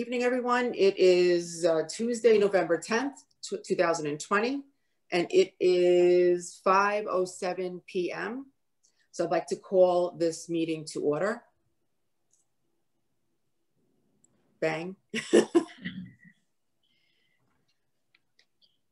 evening, everyone. It is Tuesday, November 10th, 2020, and it is 5:07 p.m. So I'd like to call this meeting to order. Bang.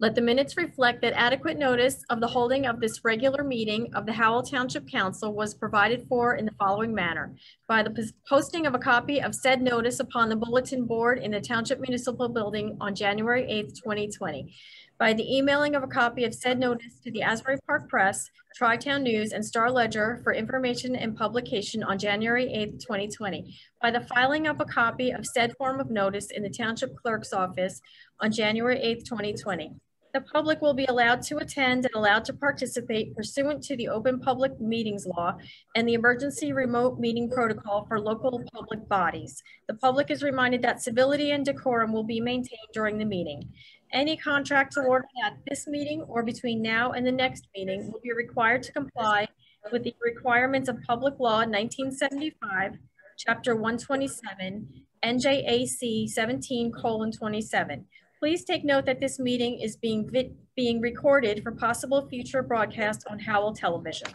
Let the minutes reflect that adequate notice of the holding of this regular meeting of the Howell Township Council was provided for in the following manner: by the posting of a copy of said notice upon the bulletin board in the Township Municipal Building on January 8th, 2020, by the emailing of a copy of said notice to the Asbury Park Press, Tri-Town News, and Star Ledger for information and publication on January 8th, 2020, by the filing of a copy of said form of notice in the Township Clerk's office on January 8th, 2020. The public will be allowed to attend and allowed to participate pursuant to the Open Public Meetings Law and the Emergency Remote Meeting Protocol for local public bodies. The public is reminded that civility and decorum will be maintained during the meeting. Any contract awarded at this meeting or between now and the next meeting will be required to comply with the requirements of Public Law 1975, Chapter 127, NJAC 17:27. Please take note that this meeting is being recorded for possible future broadcast on Howell Television.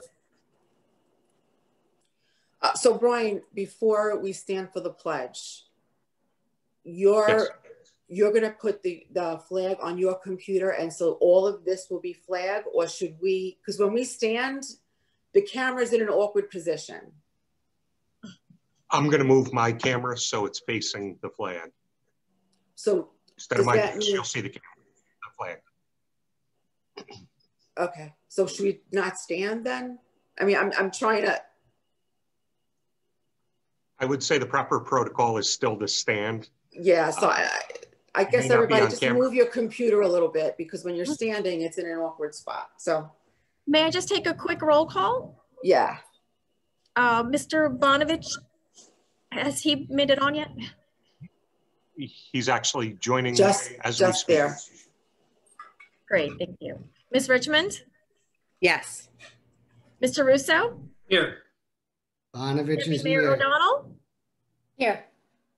So Brian, before we stand for the pledge, you're going to put the flag on your computer, and so all of this will be flag, or should we, because when we stand, the camera's in an awkward position. I'm going to move my camera so it's facing the flag. So instead of my face, you'll see the flag. Okay, so should we not stand then? I mean, I'm trying to. I would say the proper protocol is still to stand. Yeah, so I guess everybody just move your computer a little bit, because when you're standing, it's in an awkward spot. So, may I just take a quick roll call? Yeah. Mr. Bonovich, has he made it on yet? He's actually joining just we speak. There. Great, thank you. Ms. Richmond? Yes. Mr. Russo? Here. Bonovich is Mayor here. O'Donnell? Here.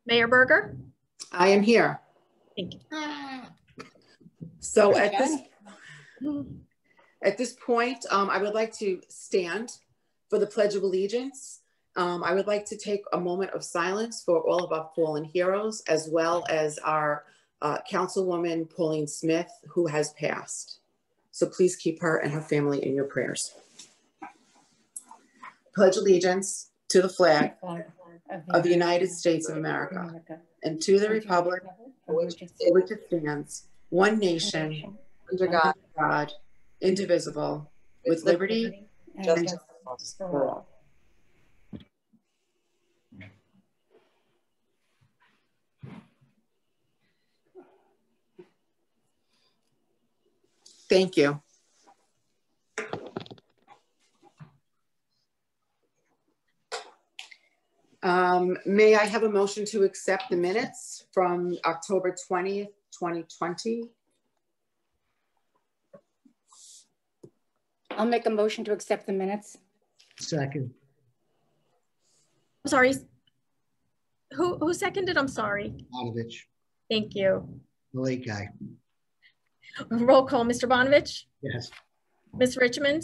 Mayor Berger? I am here. Thank you. So at this point, I would like to stand for the Pledge of Allegiance. I would like to take a moment of silence for all of our fallen heroes, as well as our Councilwoman Pauline Smith, who has passed. So please keep her and her family in your prayers. Pledge allegiance to the flag of the United States of America and to the republic for which it stands, one nation, under God, indivisible, with liberty and justice for all. Thank you. May I have a motion to accept the minutes from October 20th, 2020? I'll make a motion to accept the minutes. Second. I'm sorry. Who seconded? I'm sorry. Bonovich, Thank you. the late guy. Roll call, Mr. Bonovich? Yes. Ms. Richmond?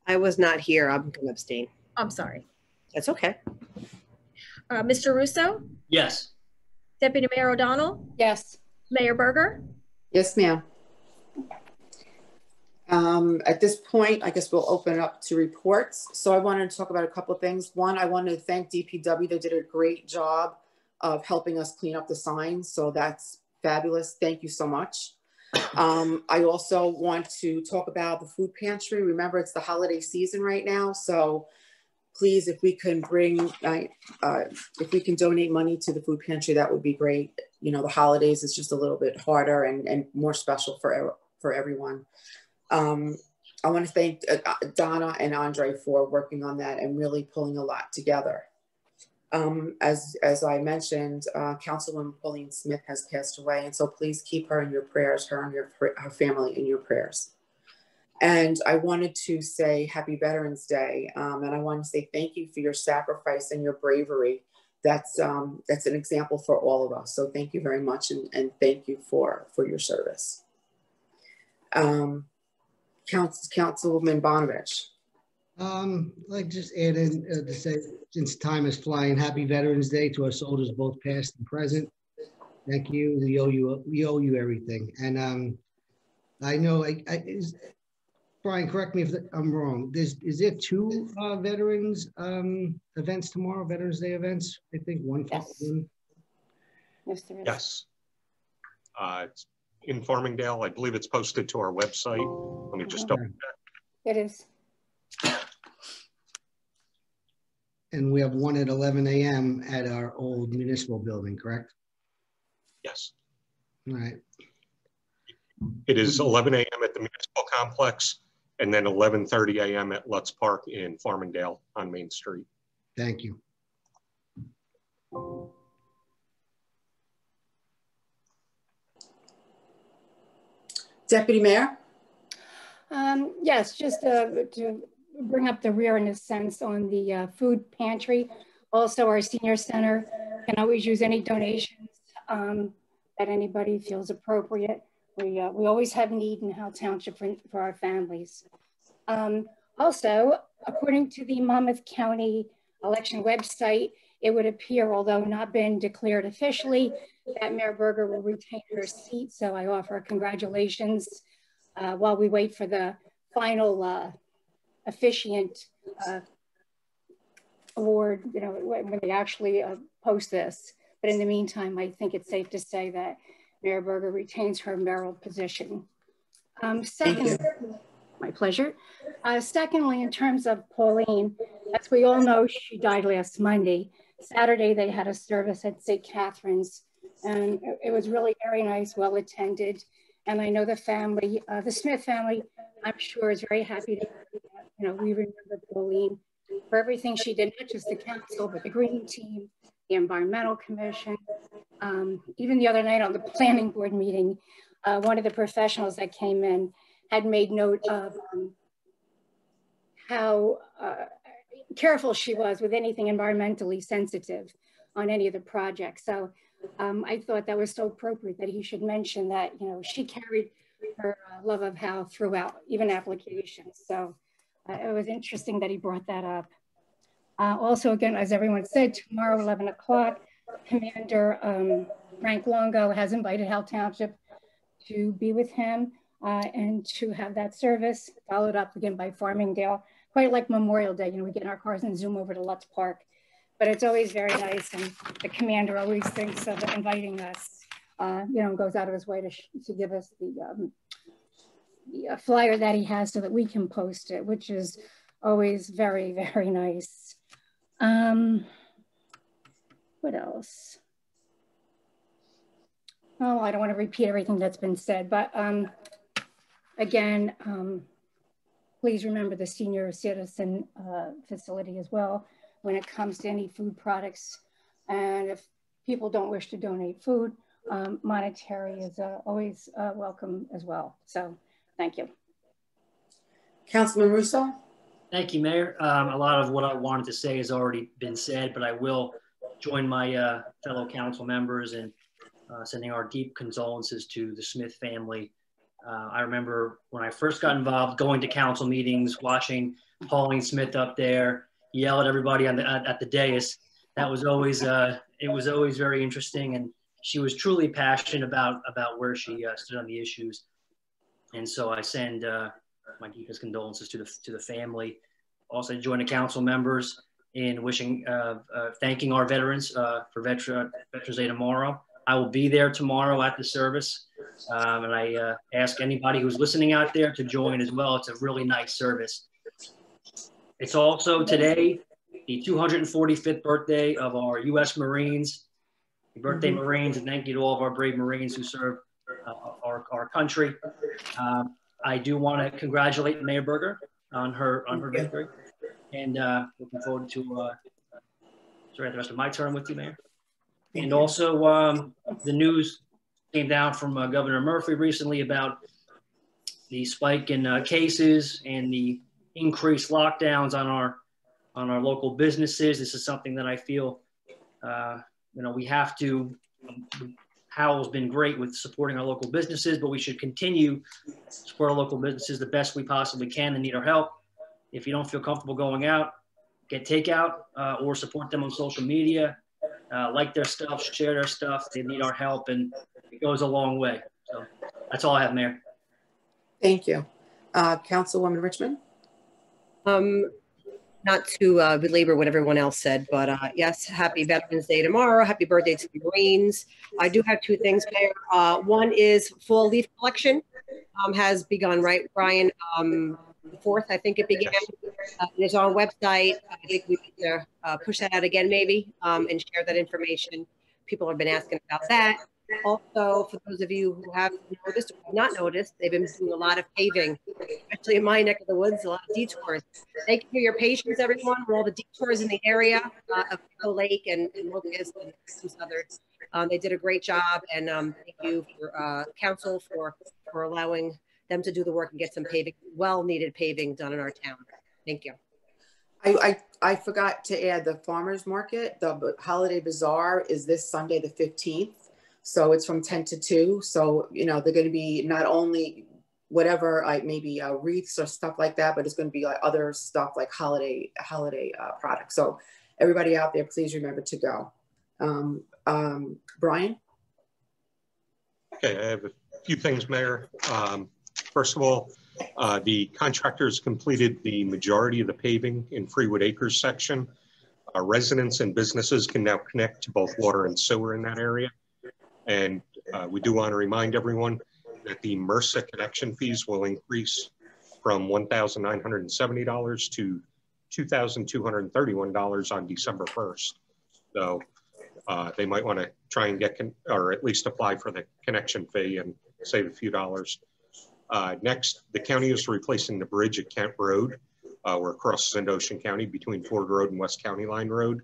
I was not here. I'm going to abstain. I'm sorry. That's okay. Mr. Russo? Yes. Deputy Mayor O'Donnell? Yes. Mayor Berger? Yes, ma'am. At this point, I guess we'll open it up to reports. So I wanted to talk about a couple of things. One, I wanted to thank DPW. They did a great job of helping us clean up the signs. So that's fabulous. Thank you so much. I also want to talk about the food pantry. Remember, it's the holiday season right now. So please, if we can if we can donate money to the food pantry, that would be great. You know, the holidays is just a little bit harder and more special for everyone. I want to thank Donna and Andre for working on that and really pulling a lot together. As I mentioned, Councilwoman Pauline Smith has passed away, and so please keep her in your prayers, her and her family in your prayers. And I wanted to say Happy Veterans Day, and I want to say thank you for your sacrifice and your bravery that's an example for all of us. So thank you very much, and thank you for your service. Councilwoman Bonovich. Like just add in to say, since time is flying, happy Veterans Day to our soldiers, both past and present. Thank you. We owe you everything. And I know, Brian, correct me if I'm wrong. Is there 2 veterans events tomorrow? Veterans Day events? I think one. Yes. One. Yes, there is. Yes. It's in Farmingdale. I believe it's posted to our website. Let me just double check. It is. And we have one at 11 a.m. at our old municipal building, correct? Yes. All right. It is 11 a.m. at the municipal complex, and then 11:30 a.m. at Lutz Park in Farmingdale on Main Street. Thank you. Deputy Mayor? Yes, just to bring up the rear in a sense on the food pantry. Also, our senior center can always use any donations that anybody feels appropriate. We always have need in Howell Township for our families. Also, according to the Monmouth County election website, it would appear, although not been declared officially, that Mayor Berger will retain her seat. So I offer congratulations while we wait for the final officiant award, you know, when they actually post this. But in the meantime, I think it's safe to say that Mayor Berger retains her mayoral position. Second, my pleasure. Secondly, in terms of Pauline, as we all know, she died last Monday. Saturday, they had a service at St. Catherine's, and it was really very nice, well attended. And I know the family, the Smith family, I'm sure is very happy to, you know, we remember Pauline for everything she did, not just the council, but the Green Team, the Environmental Commission. Even the other night on the planning board meeting, one of the professionals that came in had made note of how careful she was with anything environmentally sensitive on any of the projects. So I thought that was so appropriate that he should mention that, you know, she carried her love of Howell throughout, even applications. So it was interesting that he brought that up. Also, again, as everyone said, tomorrow, 11 o'clock, Commander Frank Longo has invited Howell Township to be with him and to have that service followed up again by Farmingdale, quite like Memorial Day. You know, we get in our cars and zoom over to Lutz Park, but it's always very nice. And the commander always thinks of inviting us, you know, goes out of his way to give us the flyer that he has so that we can post it, which is always very, very nice. What else? Oh, I don't want to repeat everything that's been said, but again, please remember the senior citizen facility as well when it comes to any food products. And if people don't wish to donate food, monetary is always welcome as well. So thank you. Councilman Russo? Thank you, Mayor. A lot of what I wanted to say has already been said, but I will join my fellow council members in sending our deep condolences to the Smith family. I remember when I first got involved, going to council meetings, watching Pauline Smith up there yell at everybody on at the dais. That was always it was always very interesting, and she was truly passionate about where she stood on the issues. And so I send my deepest condolences to the family. Also join the council members in wishing, thanking our veterans for Veterans Day tomorrow. I will be there tomorrow at the service, and I ask anybody who's listening out there to join as well. It's a really nice service. It's also today the 245th birthday of our U.S. Marines. Happy birthday, Marines, and thank you to all of our brave Marines who serve our country. I do want to congratulate Mayor Berger on her victory, and looking forward to the rest of my term with you, Mayor. And also, the news came down from Governor Murphy recently about the spike in cases and the increased lockdowns on our local businesses. This is something that I feel You know, we have to, Howell's been great with supporting our local businesses, but we should continue to support our local businesses the best we possibly can and need our help. If you don't feel comfortable going out, get takeout or support them on social media, like their stuff, share their stuff. They need our help, and it goes a long way. So that's all I have, Mayor. Thank you. Councilwoman Richmond? Not to belabor what everyone else said, but yes, happy Veterans Day tomorrow. Happy birthday to the Marines. I do have two things, Mayor. One is fall leaf collection has begun, right, Brian? The 4th, I think it began. There's our website. I think we need to push that out again, maybe, and share that information. People have been asking about that. Also, for those of you who have noticed or not noticed, they've been doing a lot of paving, especially in my neck of the woods, a lot of detours. Thank you for your patience, everyone, for all the detours in the area of Pico Lake and Locust and some others. They did a great job, and thank you for council for allowing them to do the work and get some paving, well-needed paving done in our town. Thank you. I forgot to add the farmers market. The holiday bazaar is this Sunday, the 15th. So it's from 10 to 2. So, you know, they're going to be not only whatever, like maybe wreaths or stuff like that, but it's going to be like other stuff like holiday products. So everybody out there, please remember to go. Brian? Okay, I have a few things, Mayor. First of all, the contractors completed the majority of the paving in Freewood Acres section. Residents and businesses can now connect to both water and sewer in that area. And we do want to remind everyone that the MRSA connection fees will increase from $1,970 to $2,231 on December 1st. So they might want to try and get, or at least apply for the connection fee and save a few dollars. Next, the county is replacing the bridge at Kent Road. We're across Ocean County between Ford Road and West County Line Road.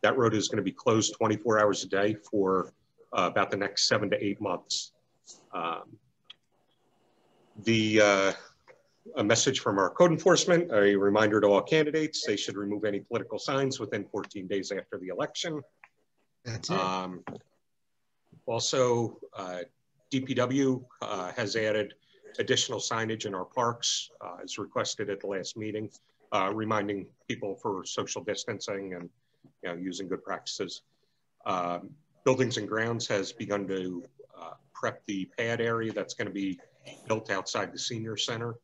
That road is going to be closed 24 hours a day for about the next 7 to 8 months. A message from our code enforcement, a reminder to all candidates, they should remove any political signs within 14 days after the election. That's it. Also, DPW has added additional signage in our parks as requested at the last meeting, reminding people for social distancing and using good practices. Buildings and Grounds has begun to prep the pad area that's going to be built outside the senior center.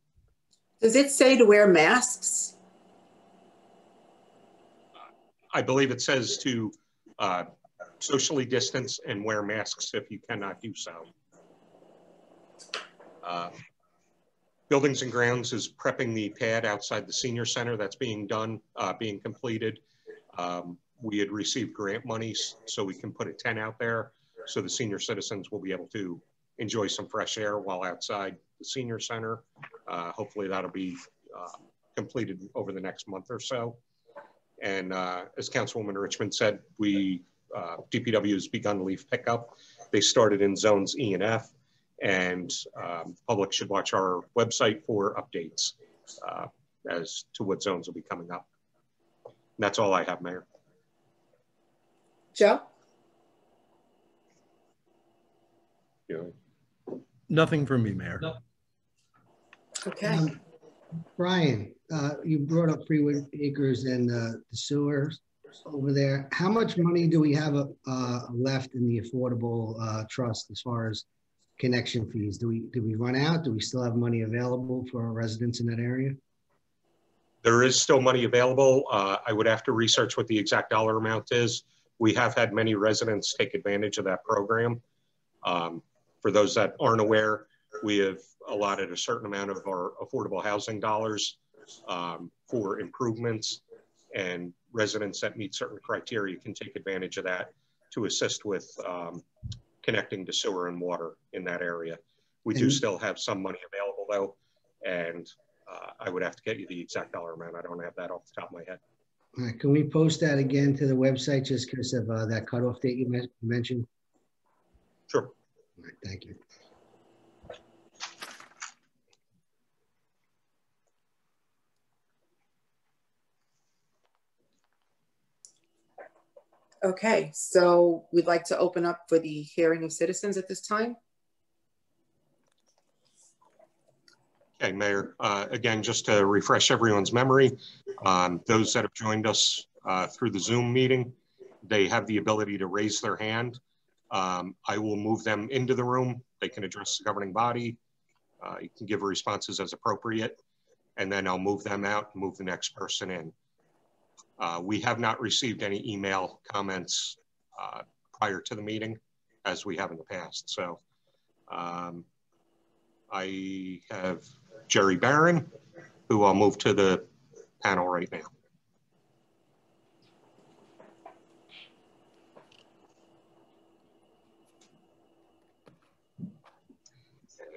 Does it say to wear masks? I believe it says to socially distance and wear masks if you cannot do so. Buildings and Grounds is prepping the pad outside the senior center that's being done, being completed. We had received grant monies so we can put a tent out there so the senior citizens will be able to enjoy some fresh air while outside the senior center. Hopefully that'll be completed over the next month or so. And as Councilwoman Richmond said, DPW has begun leaf pickup. They started in zones E and F, and the public should watch our website for updates as to what zones will be coming up. And that's all I have, Mayor. Joe? Nothing from me, Mayor. Okay. Brian, you brought up Freewood Acres and the sewers over there. How much money do we have left in the affordable trust as far as connection fees? Do we run out? Do we still have money available for our residents in that area? There is still money available. I would have to research what the exact dollar amount is. We have had many residents take advantage of that program. For those that aren't aware, we have allotted a certain amount of our affordable housing dollars for improvements, and residents that meet certain criteria can take advantage of that to assist with connecting to sewer and water in that area. We do still have some money available though, and I would have to get you the exact dollar amount. I don't have that off the top of my head. All right, can we post that again to the website just because of that cutoff date you mentioned? Sure. All right, thank you. Okay, so we'd like to open up for the hearing of citizens at this time. Okay, Mayor, again, just to refresh everyone's memory, those that have joined us through the Zoom meeting, they have the ability to raise their hand. I will move them into the room. They can address the governing body. You can give responses as appropriate, and then I'll move them out and move the next person in. We have not received any email comments prior to the meeting as we have in the past. So I have Jerry Barron, who I'll move to the panel right now.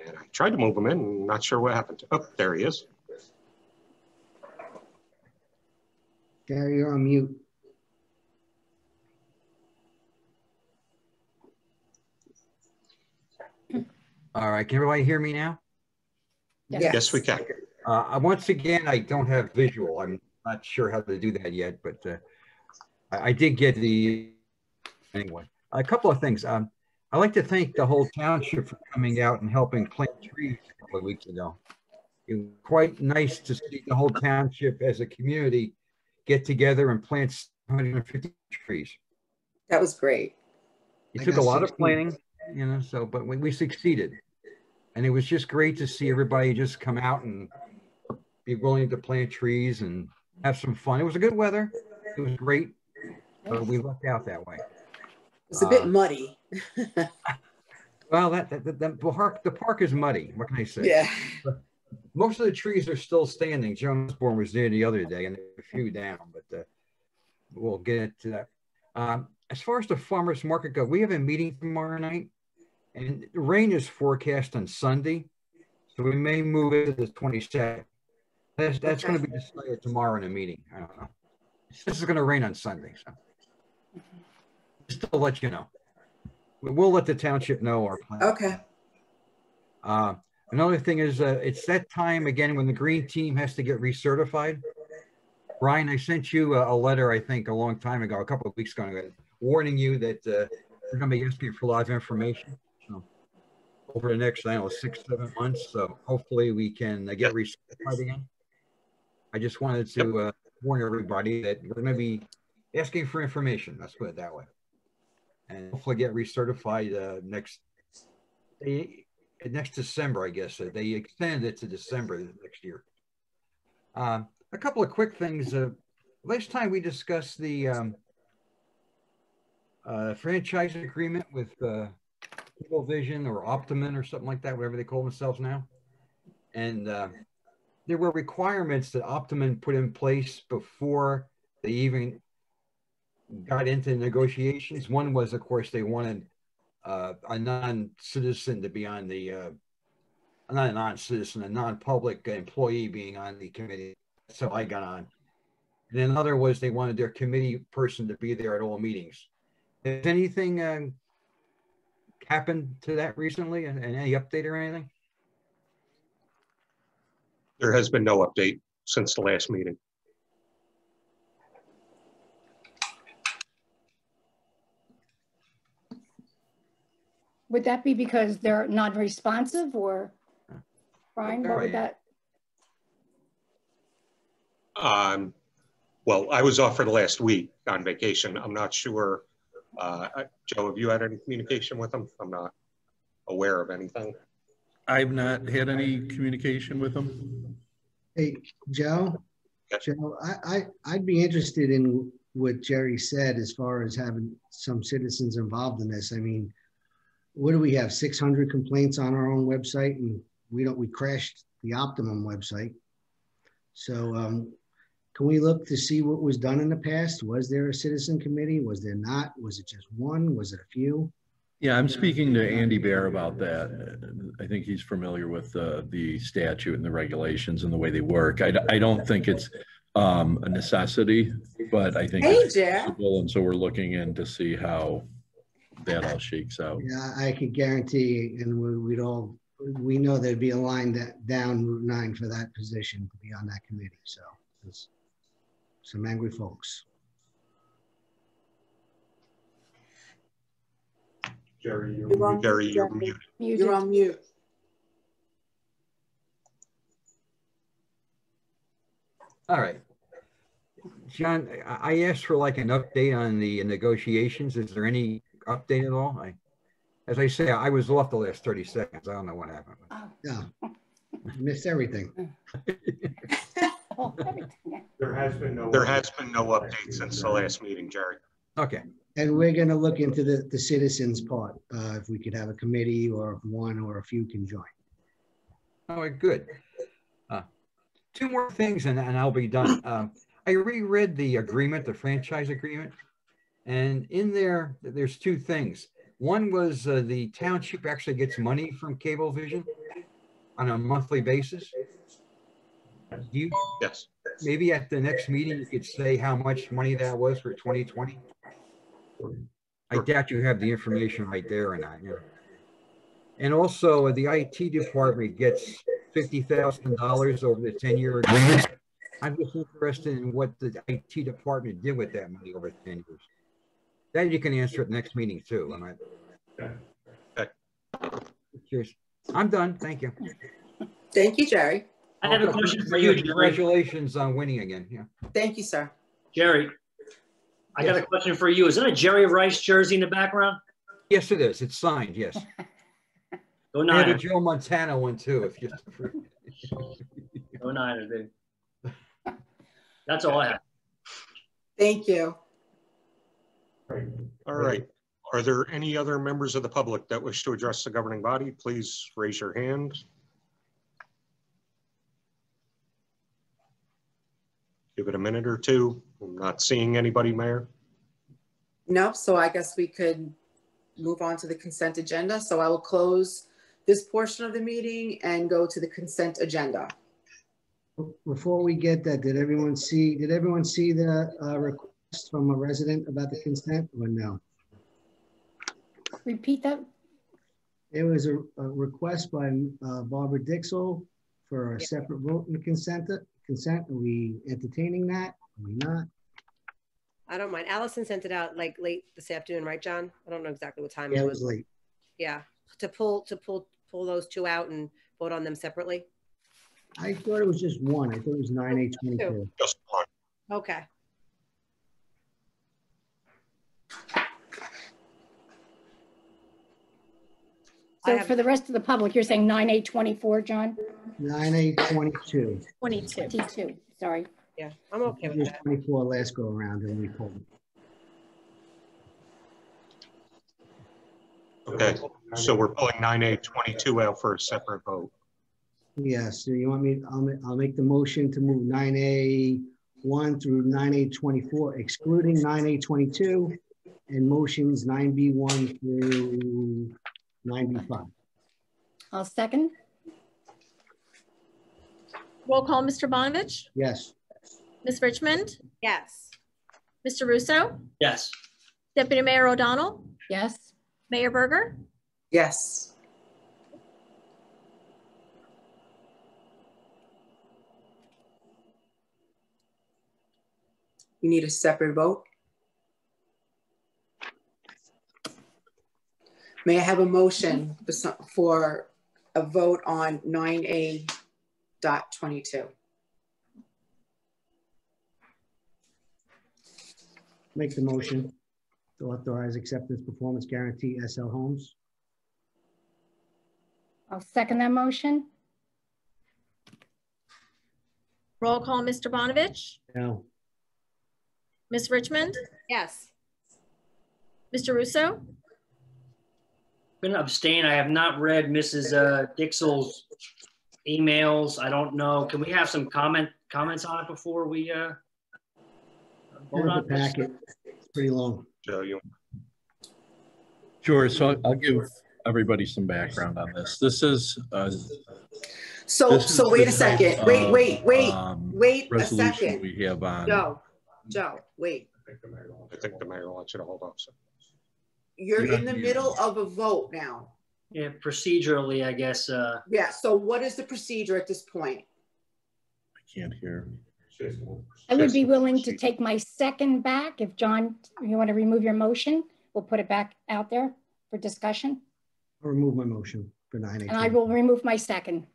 And I tried to move him in, not sure what happened. Oh, there he is. Gary, you're on mute. All right, can everybody hear me now? Yes, we can. Once again, I don't have visual. I'm not sure how to do that yet, but I did get the, anyway. A couple of things. I'd like to thank the whole township for coming out and helping plant trees a couple of weeks ago. It was quite nice to see the whole township as a community get together and plant 150 trees. That was great. It took a lot of planning, you know, so, but we succeeded. And it was just great to see everybody just come out and be willing to plant trees and have some fun. It was a good weather. It was great. But we lucked out that way. It's a bit muddy. Well, the park is muddy. What can I say? Yeah. But most of the trees are still standing. Jonesboro was there the other day, and there were a few down, but we'll get to that. As far as the farmers market go, we have a meeting tomorrow night, and rain is forecast on Sunday, so we may move it to the 22nd. That's going to be decided tomorrow in a meeting. I don't know. This is going to rain on Sunday, so just to let you know. We'll let the township know our plan. Okay. Another thing is it's that time again when the green team has to get recertified. Brian, I sent you a letter, I think, a long time ago, a couple of weeks ago, warning you that we're going to be asking for a lot of information. So over the next, I don't know, 6-7 months. So hopefully we can get recertified again. I just wanted to warn everybody that we're going to be asking for information. Let's put it that way. And hopefully get recertified next December, I guess. They extended it to December next year. A couple of quick things. Last time we discussed the franchise agreement with People Vision or Optimum or something like that, whatever they call themselves now. And there were requirements that Optimum put in place before they even got into negotiations. One was, of course, they wanted a non-citizen to be on the, not a non-citizen, a non-public employee being on the committee. So I got on. And then another was they wanted their committee person to be there at all meetings. Has anything happened to that recently, and any update or anything? There has been no update since the last meeting. Would that be because they're not responsive, or Brian, what would that? Well, I was off for the last week on vacation. I'm not sure. Joe, have you had any communication with them? I'm not aware of anything. I've not had any communication with them. Hey, Joe, I'd be interested in what Jerry said as far as having some citizens involved in this. I mean, what do we have, 600 complaints on our own website, and we crashed the Optimum website. So can we look to see what was done in the past? Was there a citizen committee? Was there not? Was it just one? Was it a few? Yeah, I'm speaking to Andy Bear about that. I think he's familiar with the statute and the regulations and the way they work. I don't think it's a necessity, but I think it's possible, and so we're looking in to see how that all shakes out. Yeah, I could guarantee, and we know there'd be a line down Route 9 for that position to be on that committee. So it's some angry folks. Jerry, you're muted. You're on mute. All right. John, I asked for like an update on the negotiations. Is there any update at all? As I say, I was off the last 30 seconds. I don't know what happened. Yeah, missed everything. There has been no update since the last meeting, Jerry. Okay. And we're going to look into the citizens part, if we could have a committee or if one or a few can join. All right, good. Two more things and I'll be done. I reread the agreement, the franchise agreement, and in there's two things. One was the township actually gets money from Cablevision on a monthly basis. Yes. Maybe at the next meeting you could say how much money that was for 2020? I doubt you have the information right there or not. Yeah. And also the IT department gets $50,000 over the 10-year agreement. I'm just interested in what the IT department did with that money over 10 years. That you can answer at the next meeting too. Okay. Cheers. I'm done. Thank you. Thank you, Jerry. I have a question for you, Jerry. Congratulations on winning again. Yeah. Thank you, sir. Jerry, I got a question for you. Is that a Jerry Rice jersey in the background? Yes, it is. It's signed. Yes. Go I had a Niners. Joe Montana one too. If you. Go Niners, baby. That's all I have. Thank you. All right. Are there any other members of the public that wish to address the governing body? Please raise your hand. Give it a minute or two. I'm not seeing anybody, Mayor. No, so I guess we could move on to the consent agenda. So I will close this portion of the meeting and go to the consent agenda. Before we get that, did everyone see the request from a resident about the consent or no? Repeat that. There was a request by Barbara Dixell for a separate vote in the consent. Are we entertaining that? Are we not? I don't mind. Allison sent it out like late this afternoon, right, John? I don't know exactly what time Yeah, it it was late. Yeah, to pull those two out and vote on them separately. I thought it was just one. I thought it was 9/8/22. Just one. Okay. So for the rest of the public, you're saying 9/8/24, John? 9/8/22. 22. Sorry. Yeah, I'm okay It with was that. 24 last go around and we pulled it. Okay. So we're pulling 9/8/22 out for a separate vote. Yeah, so you want me, I'll make the motion to move 9A1 through 9A24, excluding 9A22, and motions 9B1 through 9B5. I'll second. Roll call, Mr. Bonovich, Yes. Ms. Richmond, Yes. Mr. Russo, Yes. Deputy Mayor O'Donnell, Yes. Mayor Berger. Yes. You need a separate vote. May I have a motion for a vote on 9A.22? Make the motion to authorize acceptance performance guarantee SL Homes. I'll second that motion. Roll call, Mr. Bonovich, No. Ms. Richmond, Yes. Mr. Russo, I'm going to abstain. I have not read Mrs. Dixell's emails. I don't know. Can we have some comments on it before we vote Here's on the packet. It's pretty long. Joe, you. Sure. So I'll give everybody some background on this. This is So wait a second. Wait a resolution second. we have on. Joe, wait. I think the mayor wants you to hold off. So. You're in the middle of a vote now. Yeah, procedurally, I guess. Yeah, so what is the procedure at this point? I can't hear. I would be willing to take my second back. If John, you want to remove your motion, we'll put it back out there. for discussion? I'll remove my motion for 9A. And I will remove my second.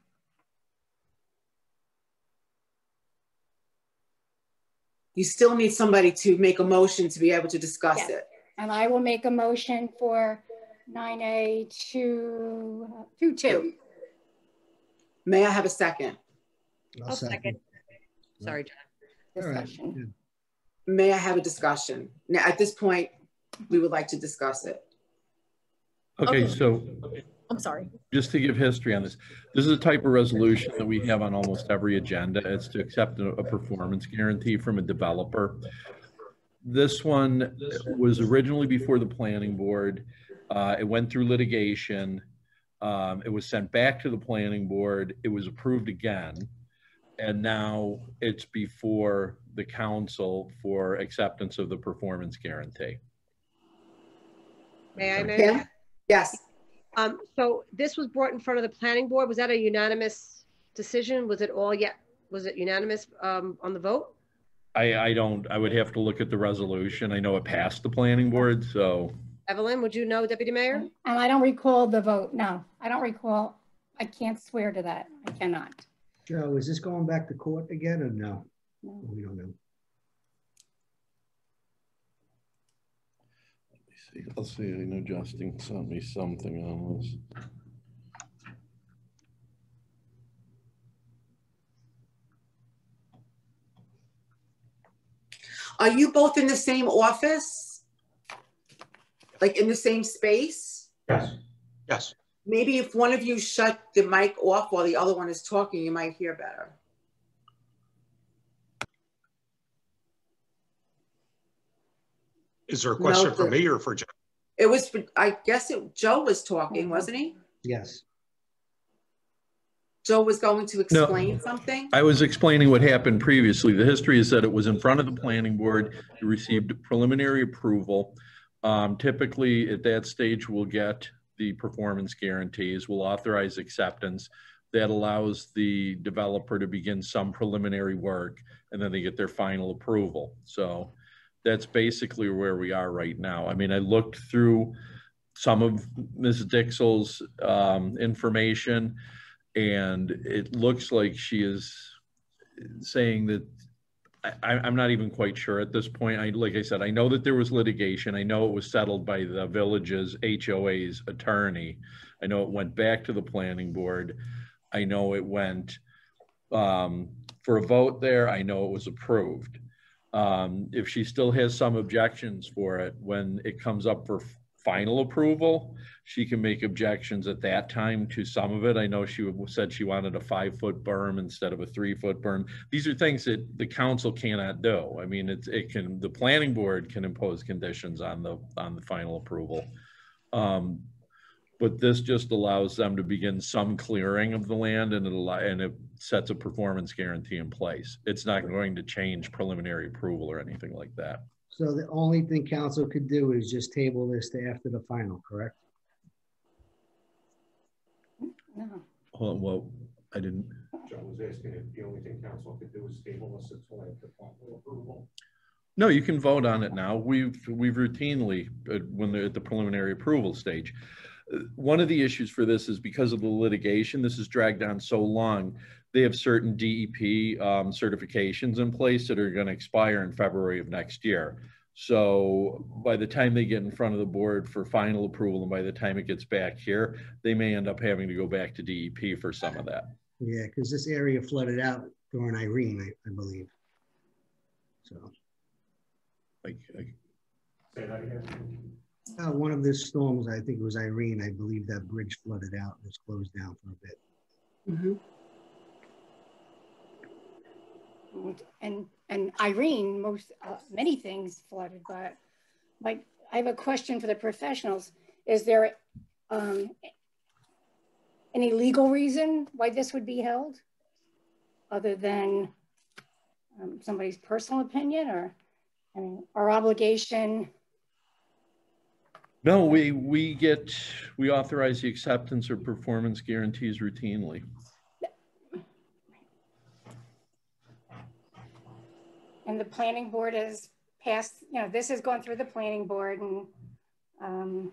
You still need somebody to make a motion to be able to discuss Yes. it. And I will make a motion for 9A to 2. May I have a second? I'll second. Sorry, John. Discussion. All right. May I have a discussion? Now, at this point, we would like to discuss it. Okay, so I'm sorry. just to give history on this, this is a type of resolution that we have on almost every agenda. It's to accept a performance guarantee from a developer. This one was originally before the planning board. It went through litigation. It was sent back to the planning board. It was approved again. And now it's before the council for acceptance of the performance guarantee. May I, Mayor? Kim? Yes. So this was brought in front of the planning board. Was that a unanimous decision? Was it all yet? Was it unanimous on the vote? I would have to look at the resolution. I know it passed the planning board, so. Evelyn, would you know, Deputy Mayor? And I don't recall the vote. No, I don't recall. I can't swear to that. I cannot. Joe, is this going back to court again or no? No. We don't know. Let's see. I know Justin sent me something on this. Are you both in the same office? Like in the same space? Yes. Yes. Maybe if one of you shut the mic off while the other one is talking, you might hear better. Is there a question No, for me or for Joe? It was, I guess Joe was talking, wasn't he? Yes. Joe was going to explain something? I was explaining what happened previously. The history is that it was in front of the planning board. You received preliminary approval. Typically at that stage, we'll get the performance guarantees. We'll authorize acceptance. That allows the developer to begin some preliminary work, and then they get their final approval. So that's basically where we are right now. I mean, I looked through some of Ms. Dixell's information, and it looks like she is saying that I'm not even quite sure at this point. Like I said, I know that there was litigation. I know it was settled by the village's HOA's attorney. I know it went back to the planning board. I know it went for a vote there. I know it was approved. If she still has some objections for it, when it comes up for final approval, she can make objections at that time to some of it. I know she said she wanted a 5-foot berm instead of a 3-foot berm. These are things that the council cannot do. I mean, the planning board can impose conditions on the final approval. But this just allows them to begin some clearing of the land, and it sets a performance guarantee in place. It's not going to change preliminary approval or anything like that. So the only thing council could do is just table this to after the final, correct? No. Hold on, well, I didn't. John was asking if the only thing council could do is table this until after final approval. No, you can vote on it now. We've routinely, when they're at the preliminary approval stage. One of the issues for this is because of the litigation, this has dragged on so long. They have certain DEP certifications in place that are going to expire in February of next year. So by the time they get in front of the board for final approval, and by the time it gets back here, they may end up having to go back to DEP for some of that. Yeah, because this area flooded out during Irene, I believe. So. Like Say that again. One of the storms, I think it was Irene, I believe that bridge flooded out and was closed down for a bit. Mm-hmm. And Irene, many things flooded, but I have a question for the professionals. Is there any legal reason why this would be held other than somebody's personal opinion, or our obligation? No, we authorize the acceptance of performance guarantees routinely. And the planning board has passed, this has gone through the planning board, and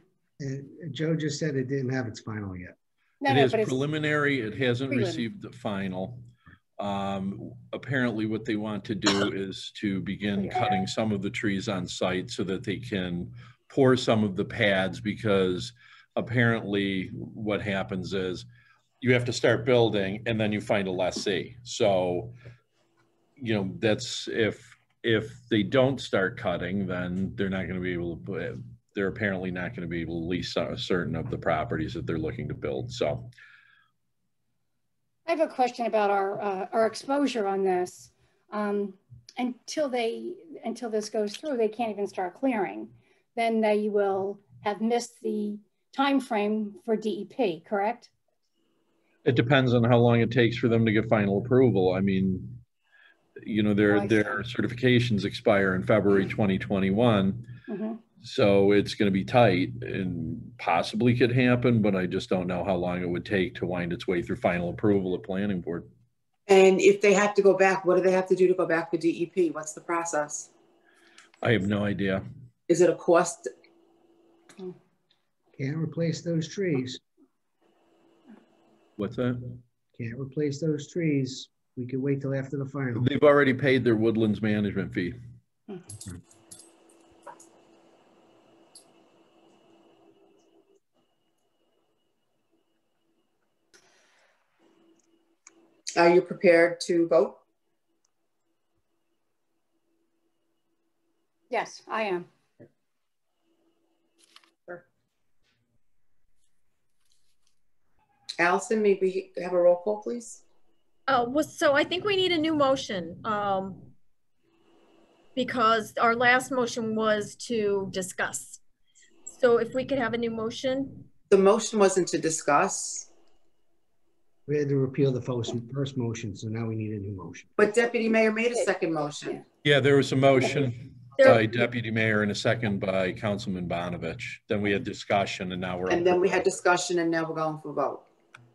Joe just said it didn't have its final yet. No, It no, is but it's preliminary. It hasn't prelim. received the final. Apparently what they want to do is to begin cutting some of the trees on site so that they can pour some of the pads, because apparently what happens is you have to start building and then you find a lessee. So, you know, that's if they don't start cutting, then they're not going to be able to, they're apparently not going to be able to lease certain of the properties that they're looking to build. So I have a question about our exposure on this. Until this goes through, they can't even start clearing. Then they will have missed the time frame for DEP, correct? it depends on how long it takes for them to get final approval. I mean, you know, their certifications expire in February 2021. Mm-hmm. So it's going to be tight and possibly could happen, but I just don't know how long it would take to wind its way through final approval at planning board. And if they have to go back, what do they have to do to go back to DEP? What's the process? I have no idea. Is it a cost? Can't replace those trees. What's that? Can't replace those trees. We could wait till after the final. They've already paid their woodlands management fee. Are you prepared to vote? Yes, I am. Sure. Allison, maybe have a roll call, please. So I think we need a new motion because our last motion was to discuss. So if we could have a new motion. The motion wasn't to discuss. We had to repeal the first motion, so now we need a new motion. But Deputy Mayor made a second motion. Yeah, there was a motion by Deputy Mayor and a second by Councilman Bonovich. Then we had discussion and now we're. And then we had discussion and now we're going for vote.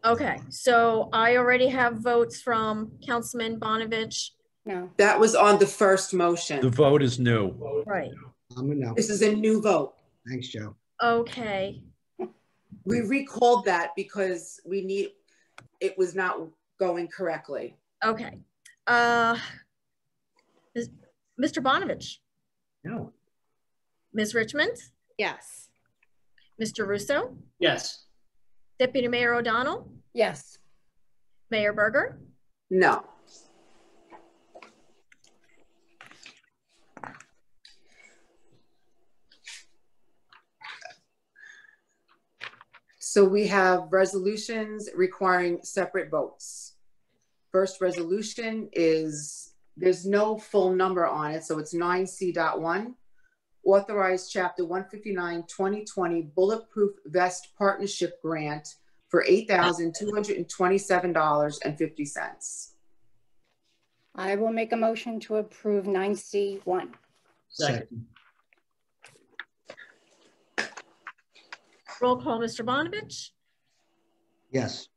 Okay, so I already have votes from Councilman Bonovich. No. That was on the first motion. The vote is new. Right. I'm a no. This is a new vote. Thanks, Joe. Okay. We recalled that because it was not going correctly. Okay. Mr. Bonovich? No. Ms. Richmond? Yes. Mr. Russo? Yes. Deputy Mayor O'Donnell? Yes. Mayor Berger? No. So we have resolutions requiring separate votes. First resolution is, there's no full number on it, so it's 9C.1. Authorized Chapter 159 2020 Bulletproof Vest Partnership Grant for $8,227.50. I will make a motion to approve 9C1. Second. Roll call, Mr. Bonovich? Yes.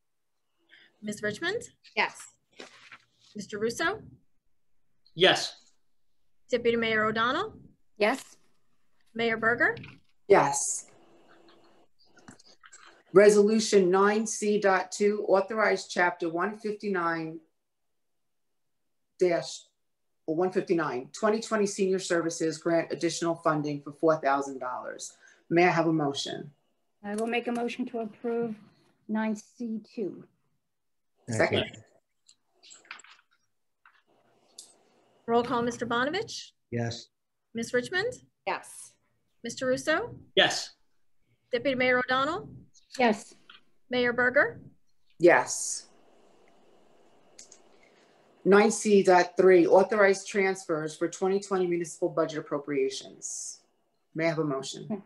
Ms. Richmond? Yes. Mr. Russo? Yes. Deputy Mayor O'Donnell? Yes. Mayor Berger? Yes. Resolution 9C.2, authorized Chapter 159 2020 Senior Services grant additional funding for $4,000. May I have a motion? I will make a motion to approve 9C2. Second. Roll call, Mr. Bonovich? Yes. Ms. Richmond? Yes. Mr. Russo? Yes. Deputy Mayor O'Donnell? Yes. Mayor Berger? Yes. 9C.3, authorized transfers for 2020 municipal budget appropriations. May I have a motion?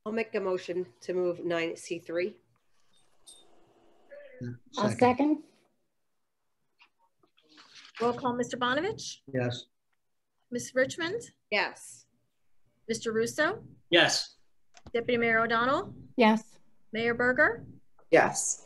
I'll make a motion to move 9C3. I'll second. Roll call, Mr. Bonovich? Yes. Ms. Richmond? Yes. Mr. Russo? Yes. Deputy Mayor O'Donnell? Yes. Mayor Berger? Yes.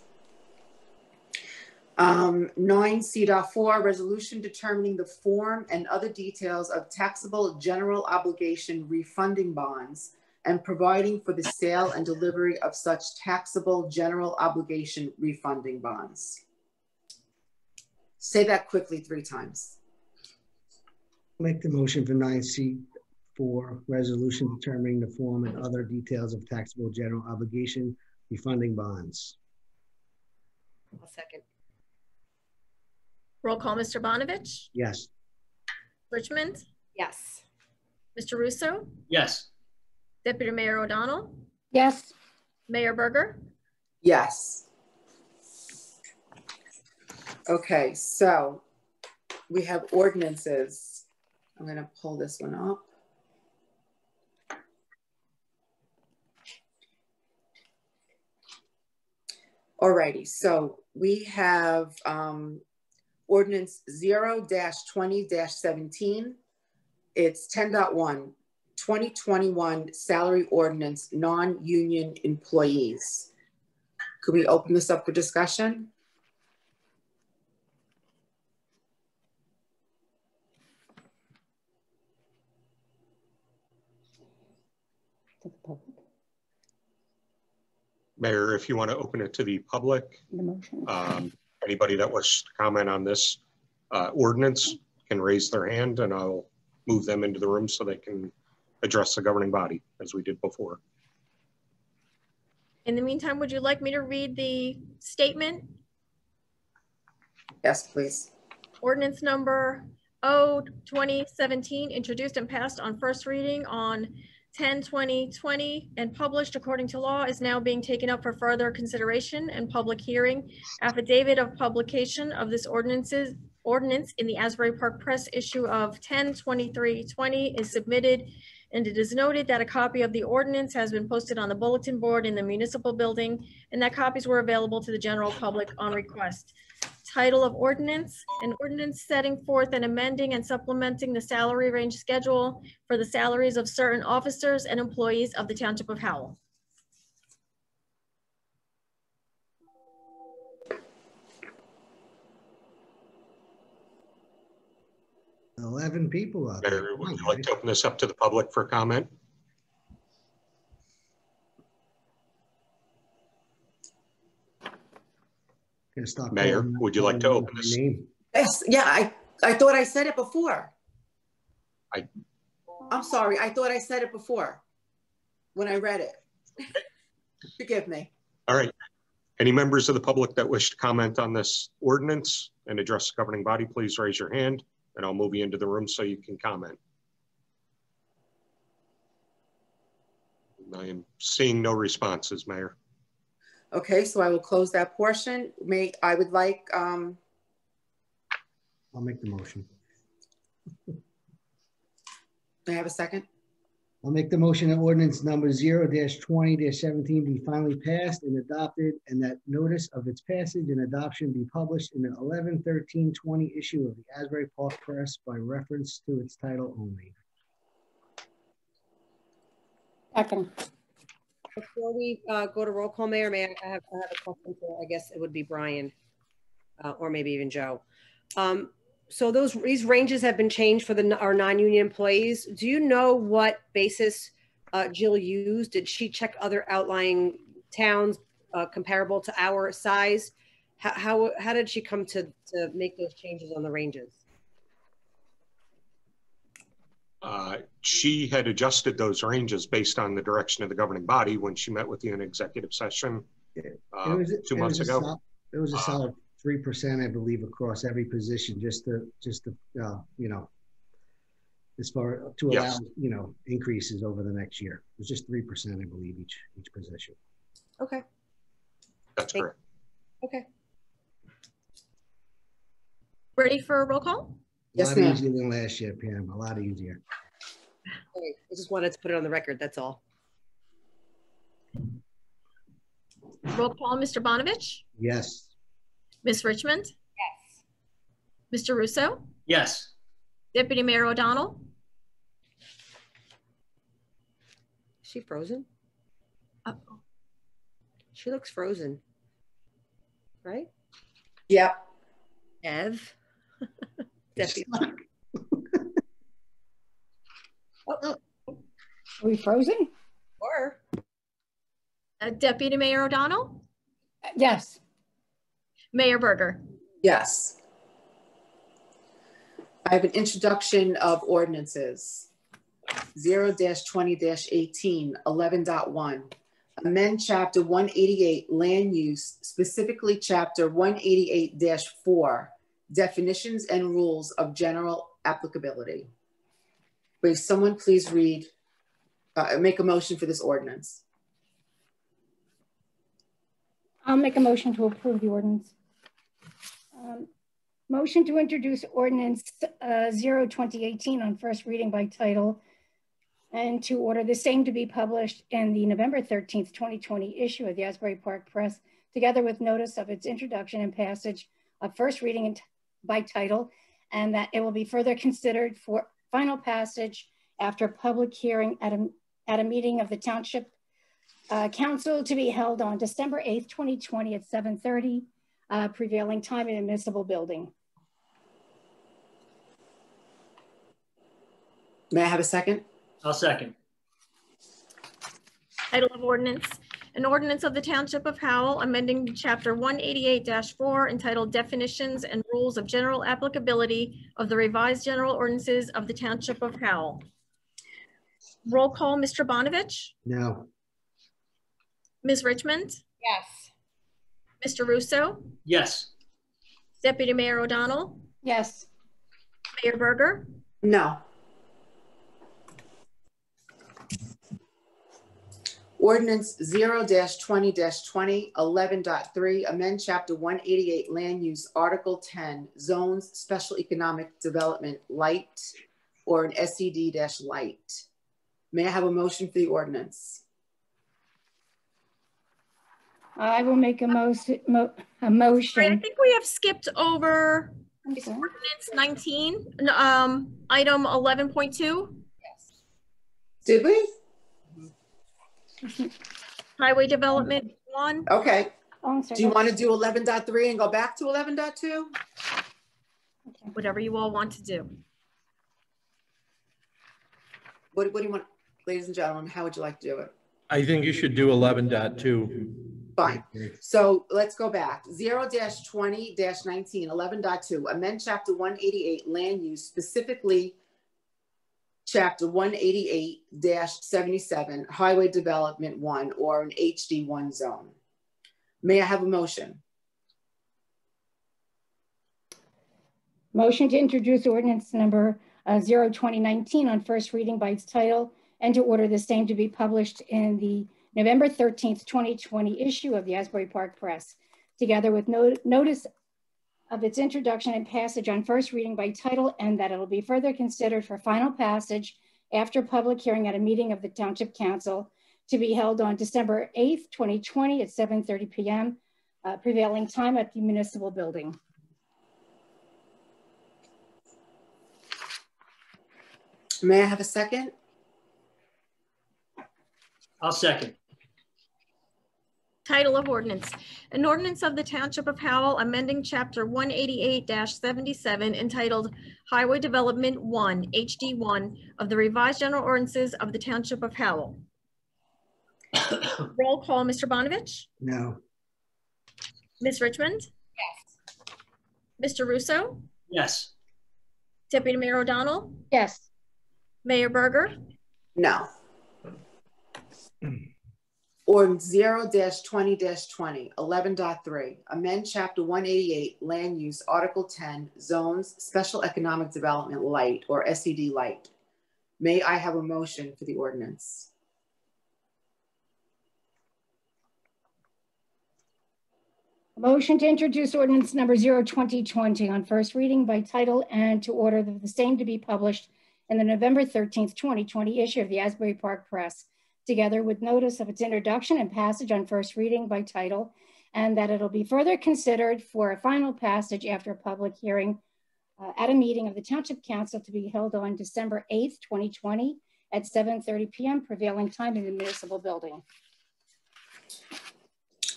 9C.4, resolution determining the form and other details of taxable general obligation refunding bonds and providing for the sale and delivery of such taxable general obligation refunding bonds. Say that quickly 3 times. Make the motion for 9C4, resolution determining the form and other details of taxable general obligation refunding bonds. I'll second. Roll call, Mr. Bonovich, Yes. Richmond, Yes. Mr. Russo, Yes. Deputy Mayor O'Donnell, Yes. Mayor Berger. Yes. Okay, so we have ordinances. I'm going to pull this one up. Alrighty, so we have ordinance 0-20-17. It's 10.1, 2021 salary ordinance, non-union employees. Could we open this up for discussion? Mayor, if you want to open it to the public, anybody that wishes to comment on this ordinance can raise their hand and I'll move them into the room so they can address the governing body as we did before. In the meantime, would you like me to read the statement? Yes, please. Ordinance number 0-2017, introduced and passed on first reading on 10/20/20 and published according to law, is now being taken up for further consideration and public hearing. Affidavit of publication of this ordinance in the Asbury Park Press issue of 10/23/20 is submitted, and it is noted that a copy of the ordinance has been posted on the bulletin board in the municipal building and that copies were available to the general public on request. Title of ordinance: an ordinance setting forth and amending and supplementing the salary range schedule for the salaries of certain officers and employees of the Township of Howell. $11 people out there. Mayor, would you like to open this up to the public for comment? Mayor, would you like to open this? Yes, yeah, I thought I said it before. I'm sorry, I thought I said it before when I read it. Forgive me. All right. Any members of the public that wish to comment on this ordinance and address the governing body, please raise your hand and I'll move you into the room so you can comment. I am seeing no responses, Mayor. Okay, so I will close that portion. I would like, I'll make the motion. may I have a second? I'll make the motion that ordinance number 0-20-17 be finally passed and adopted, and that notice of its passage and adoption be published in the 11/13/20 issue of the Asbury Park Press by reference to its title only. Second. Before we go to roll call, Mayor, I have a question for, I guess it would be Brian, or maybe even Joe. So these ranges have been changed for our non-union employees. Do you know what basis Jill used? Did she check other outlying towns comparable to our size? How did she come to make those changes on the ranges? She had adjusted those ranges based on the direction of the governing body when she met with you in executive session 2 months ago. It was a solid 3%, I believe, across every position, just to you know, as far to allow, you know, increases over the next year. It was just 3%, I believe, each position. Okay. That's correct. Okay. Ready for a roll call? A lot easier than last year, Pam. A lot easier. Okay. I just wanted to put it on the record. That's all. Roll call, Mr. Bonovich, Yes. Ms. Richmond, Yes. Mr. Russo, Yes. Deputy Mayor O'Donnell. Is she frozen? Uh-oh. She looks frozen, right? Yep. Ev. Deputy. Are we frozen? Or Deputy Mayor O'Donnell, Yes. Mayor Berger. Yes. I have an introduction of ordinances. 0-20-18, 11.1. Amend Chapter 188, Land Use, specifically Chapter 188-4, Definitions and Rules of General Applicability. Will someone please read, make a motion for this ordinance? I'll make a motion to approve the ordinance. Motion to introduce ordinance 0-2018 on first reading by title and to order the same to be published in the November 13th, 2020 issue of the Asbury Park Press, together with notice of its introduction and passage of first reading by title, and that it will be further considered for final passage after public hearing at a meeting of the Township Council to be held on December 8th, 2020 at 7:30, prevailing time in the municipal building. May I have a second? I'll second. Title of ordinance, an ordinance of the Township of Howell amending Chapter 188-4 entitled Definitions and Rules of General Applicability of the Revised General Ordinances of the Township of Howell. Roll call, Mr. Bonovich, No. Ms. Richmond, yes. Mr. Russo, Yes. Deputy Mayor O'Donnell, Yes. Mayor Berger, No. Ordinance 0-20-20, 11.3, amend Chapter 188, Land Use, Article 10, Zones, Special Economic Development, Light, or an SED-Light. May I have a motion for the ordinance? I will make a motion. I think we have skipped over ordinance 19, item 11.2. Did we? Highway Development 1. Okay. Oh, I'm sorry. Do you want to do 11.3 and go back to 11.2? Whatever you all want to do. What do you want, ladies and gentlemen? How would you like to do it? I think you should do 11.2. Fine. So let's go back. 0-20-19, 11.2, amend Chapter 188, Land Use, specifically Chapter 188-77, Highway Development 1, or an HD1 zone. May I have a motion? Motion to introduce ordinance number 0-2019 on first reading by its title and to order the same to be published in the November 13th, 2020 issue of the Asbury Park Press, together with notice of its introduction and passage on first reading by title, and that it will be further considered for final passage after public hearing at a meeting of the Township Council to be held on December 8th, 2020 at 7:30 p.m. Prevailing time at the municipal building. May I have a second? I'll second. Title of ordinance, an ordinance of the Township of Howell amending Chapter 188-77 entitled Highway Development 1, HD1 of the Revised General Ordinances of the Township of Howell. Roll call, Mr. Bonovich, No. Ms. Richmond, Yes. Mr. Russo, Yes. Deputy Mayor O'Donnell, Yes. Mayor Berger, No. Ordinance 0-20-20, 11.3, amend Chapter 188, Land Use, Article 10, Zones, Special Economic Development, Light, or SED Light. May I have a motion for the ordinance? Motion to introduce ordinance number 0-2020 on first reading by title and to order the same to be published in the November 13th, 2020 issue of the Asbury Park Press, together with notice of its introduction and passage on first reading by title, and that it'll be further considered for a final passage after a public hearing at a meeting of the Township Council to be held on December 8th, 2020 at 7:30 p.m. prevailing time in the municipal building.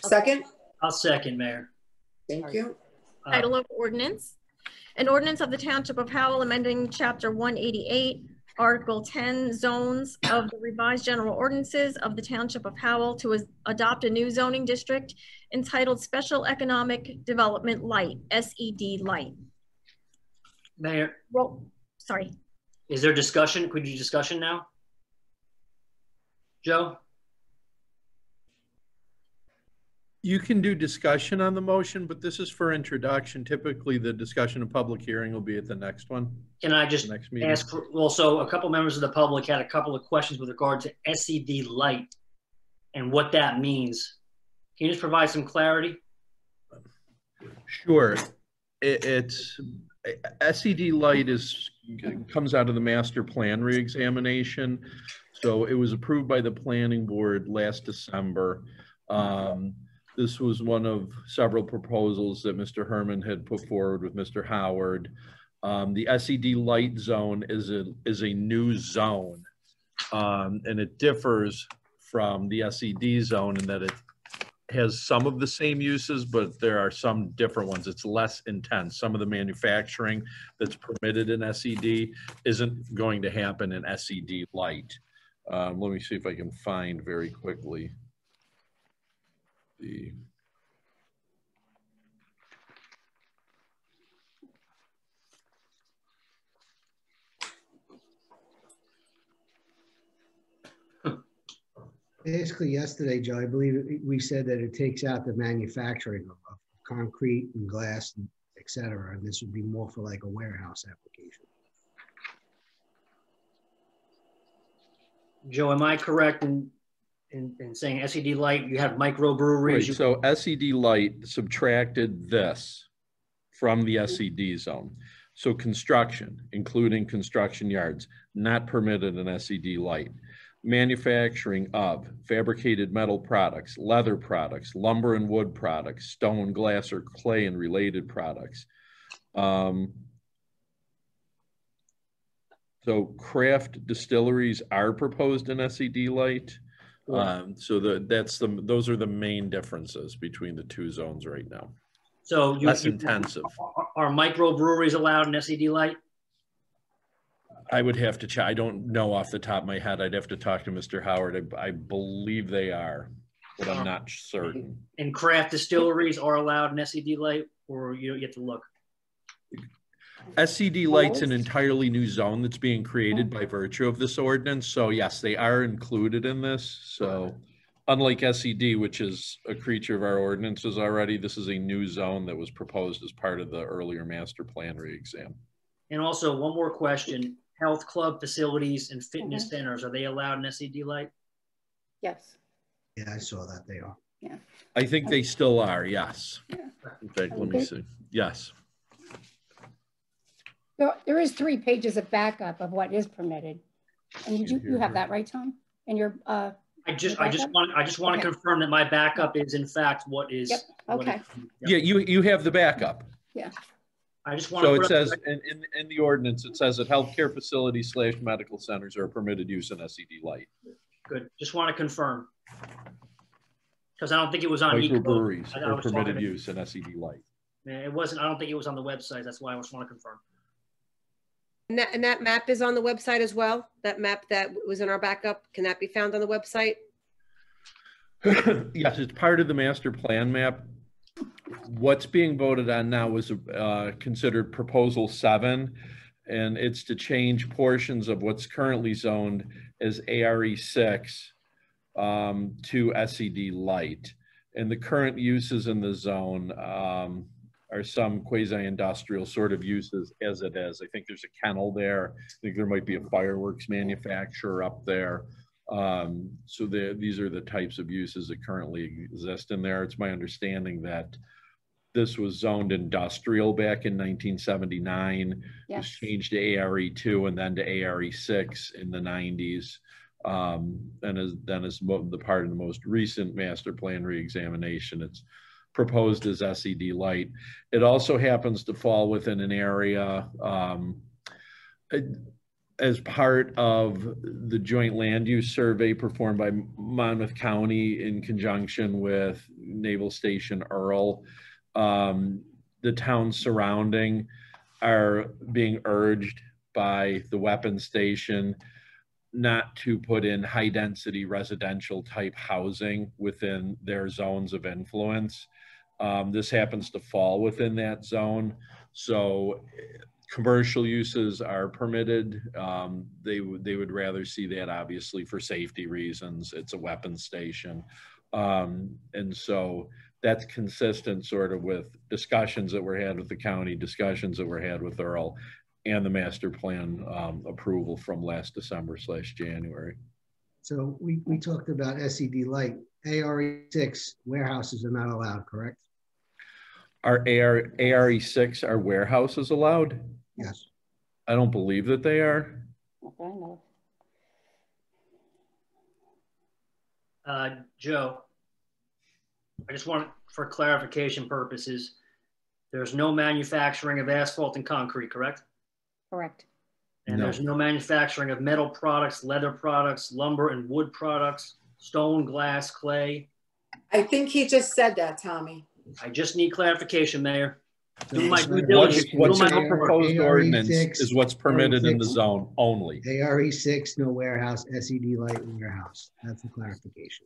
Second? I'll second, Mayor. Thank you. Title of ordinance. An ordinance of the Township of Howell amending Chapter 188, Article 10, zones of the revised general ordinances of the Township of Howell to adopt a new zoning district entitled Special Economic Development Light, SED Light. Mayor, Roll, sorry. is there discussion? Could you discussion now? Joe? You can do discussion on the motion, but this is for introduction. Typically, the discussion and public hearing will be at the next one. Can I just next meeting. ask, also a couple members of the public had a couple of questions with regard to SED light and what that means. Can you just provide some clarity? Sure. It's SED light comes out of the master plan reexamination. So it was approved by the planning board last December. This was one of several proposals that Mr. Herman had put forward with Mr. Howard. The SED light zone is a new zone, and it differs from the SED zone in that it has some of the same uses, but there are some different ones. It's less intense. Some of the manufacturing that's permitted in SED isn't going to happen in SED light. Let me see if I can find very quickly the Basically yesterday, Joe, I believe we said that it takes out the manufacturing of concrete and glass, and et cetera, and this would be more for like a warehouse application. Joe, am I correct in saying SED light, you have microbreweries? Right, so SED light subtracted this from the SED zone. So construction, including construction yards, not permitted in SED light. Manufacturing of fabricated metal products, leather products, lumber and wood products, stone, glass, or clay and related products. So craft distilleries are proposed in SED light. So those are the main differences between the two zones right now. So less intensive. Are microbreweries allowed in SED light? I would have to check. I don't know off the top of my head. I'd have to talk to Mr. Howard. I believe they are, but I'm not certain. And craft distilleries are allowed in SED light, or you get to look? SED light's an entirely new zone that's being created by virtue of this ordinance. So yes, they are included in this. So unlike SED, which is a creature of our ordinances already, this is a new zone that was proposed as part of the earlier master plan re-exam. And also one more question. Health club facilities and fitness centers, are they allowed in SED light? Yes. Yeah, I saw that they are. Yeah. I think they still are, yes. Yeah. In fact, let me see. Yes. There is 3 pages of backup of what is permitted. And you have that, right, Tom? And your I just want to confirm that my backup is in fact what is. Yep. Okay. Yeah, you have the backup. Yeah. I just want so it says in the ordinance, it says that healthcare facilities / medical centers are permitted use in SED light. Good. Just want to confirm. Because I don't think it was on microbreweries are permitted use in SED light. It wasn't. I don't think it was on the website. That's why I just want to confirm. And that map is on the website as well? That map that was in our backup, can that be found on the website? Yes, it's part of the master plan map. What's being voted on now was considered proposal 7, and it's to change portions of what's currently zoned as ARE 6 to SED light. And the current uses in the zone are some quasi-industrial sort of uses as it is. I think there's a kennel there. I think there might be a fireworks manufacturer up there. So these are the types of uses that currently exist in there. It's my understanding that this was zoned industrial back in 1979. Yes. It was changed to ARE2 and then to ARE6 in the 90s. And as the part of the most recent master plan reexamination, it's proposed as SED light. It also happens to fall within an area as part of the joint land use survey performed by Monmouth County in conjunction with Naval Station Earl. the towns surrounding are being urged by the weapons station not to put in high density residential type housing within their zones of influence. This happens to fall within that zone. So commercial uses are permitted. They would rather see that, obviously, for safety reasons. It's a weapons station. And so that's consistent sort of with discussions that were had with the county, discussions that were had with Earl, and the master plan approval from last December/January. So we talked about SED light. ARE6 warehouses are not allowed, correct? Are ARE6 are warehouses allowed? Yes. I don't believe that they are. Okay, no. Joe, I just want, for clarification purposes, there's no manufacturing of asphalt and concrete, correct? Correct. And No. there's no manufacturing of metal products, leather products, lumber and wood products, stone, glass, clay. I think he just said that, Tommy. I just need clarification, Mayor. Do my due What's diligence. What's Do in my the homework. proposed ordinance ARE6 is what's permitted in the zone only. ARE6, no warehouse, SED light warehouse. That's the clarification.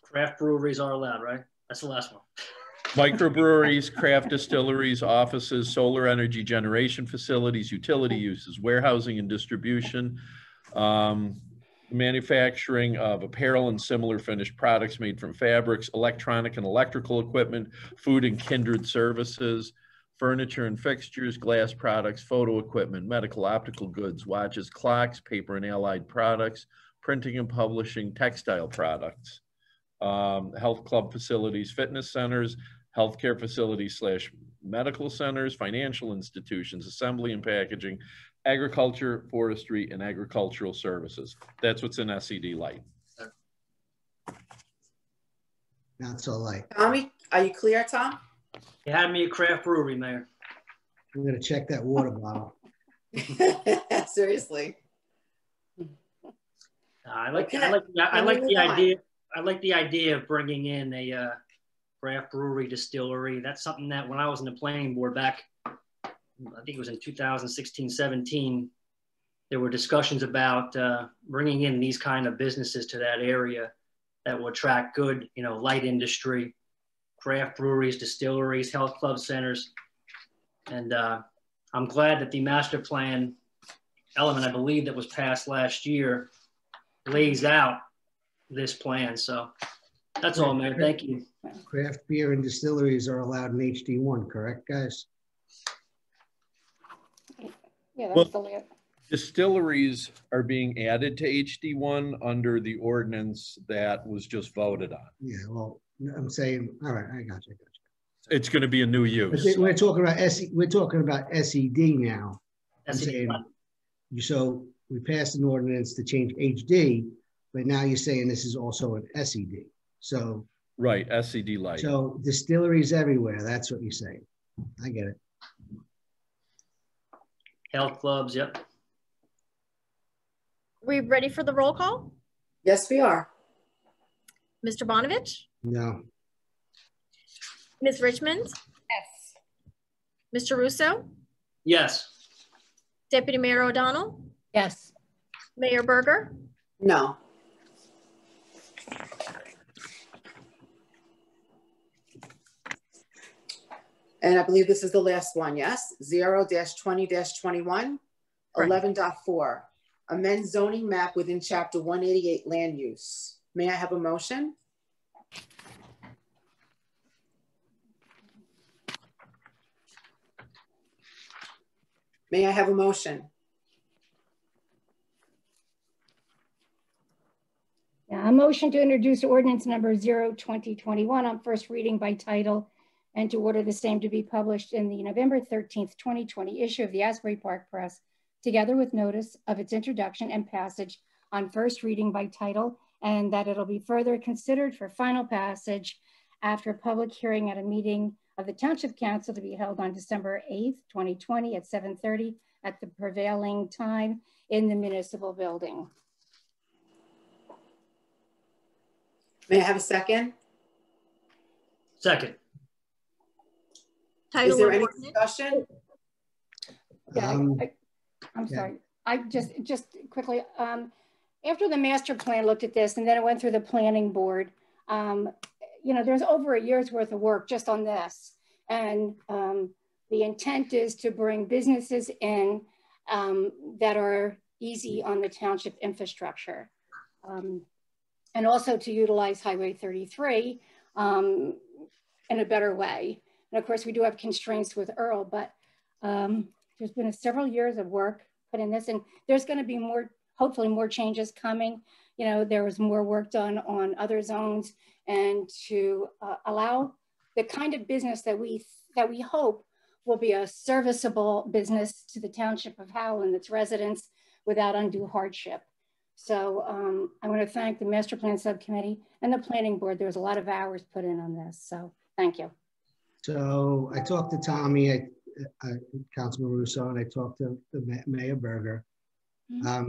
Craft breweries are allowed, right? That's the last one. Microbreweries, craft distilleries, offices, solar energy generation facilities, utility uses, warehousing and distribution, manufacturing of apparel and similar finished products made from fabrics, electronic and electrical equipment, food and kindred services, furniture and fixtures, glass products, photo equipment, medical, optical goods, watches, clocks, paper and allied products, printing and publishing, textile products, health club facilities, fitness centers, healthcare facilities / medical centers, financial institutions, assembly and packaging, agriculture, forestry, and agricultural services. That's what's in SED light. Not so light. Tommy, are you clear, Tom? You had me a craft brewery, Mayor. I'm gonna check that water bottle. Seriously. I like Okay. the idea. I like the idea of bringing in a craft brewery distillery. That's something that when I was in the planning board back, I think it was in 2016, 17, there were discussions about bringing in these kind of businesses to that area that will attract good, light industry, craft breweries, distilleries, health club centers. And I'm glad that the master plan element, I believe that was passed last year, lays out this plan. So that's all, Mayor. Thank you. Craft beer and distilleries are allowed in HD1, correct, guys? Yeah, Well, that's the layout. Distilleries are being added to HD1 under the ordinance that was just voted on. Yeah, well, I'm saying, all right, I got you. It's going to be a new use. We're talking about SED now. I'm SED. saying, so we passed an ordinance to change HD, but now you're saying this is also an SED. So Right, SED light. So distilleries everywhere. That's what you're saying. I get it. Health clubs, yep. We ready for the roll call? Yes, we are. Mr. Bonovich? No. Ms. Richmond? Yes. Mr. Russo? Yes. Deputy Mayor O'Donnell? Yes. Mayor Berger? No. And I believe this is the last one, yes? 0-20-21, 11.4. Amend zoning map within chapter 188 land use. May I have a motion? May I have a motion? Yeah, a motion to introduce ordinance number 0-2021 on first reading by title and to order the same to be published in the November 13th, 2020 issue of the Asbury Park Press, together with notice of its introduction and passage on first reading by title, and that it'll be further considered for final passage after a public hearing at a meeting of the Township Council to be held on December 8th, 2020 at 7:30 at the prevailing time in the municipal building. May I have a second? Second. Title Is there of any ordinance? discussion? Yeah, Um, I'm yeah. sorry. I just quickly, after the master plan looked at this and then it went through the planning board, you know, there's over a year's worth of work just on this. And the intent is to bring businesses in that are easy on the township infrastructure. And also to utilize Highway 33 in a better way. And of course, we do have constraints with Earl, but there's been several years of work put in this, and there's going to be more, hopefully more changes coming. You know, there was more work done on other zones, and to allow the kind of business that we hope will be a serviceable business to the township of Howell and its residents without undue hardship. So I want to thank the master plan subcommittee and the planning board. There was a lot of hours put in on this, so thank you. So I talked to Tommy, Councilman Russo, and I talked to the Mayor Berger.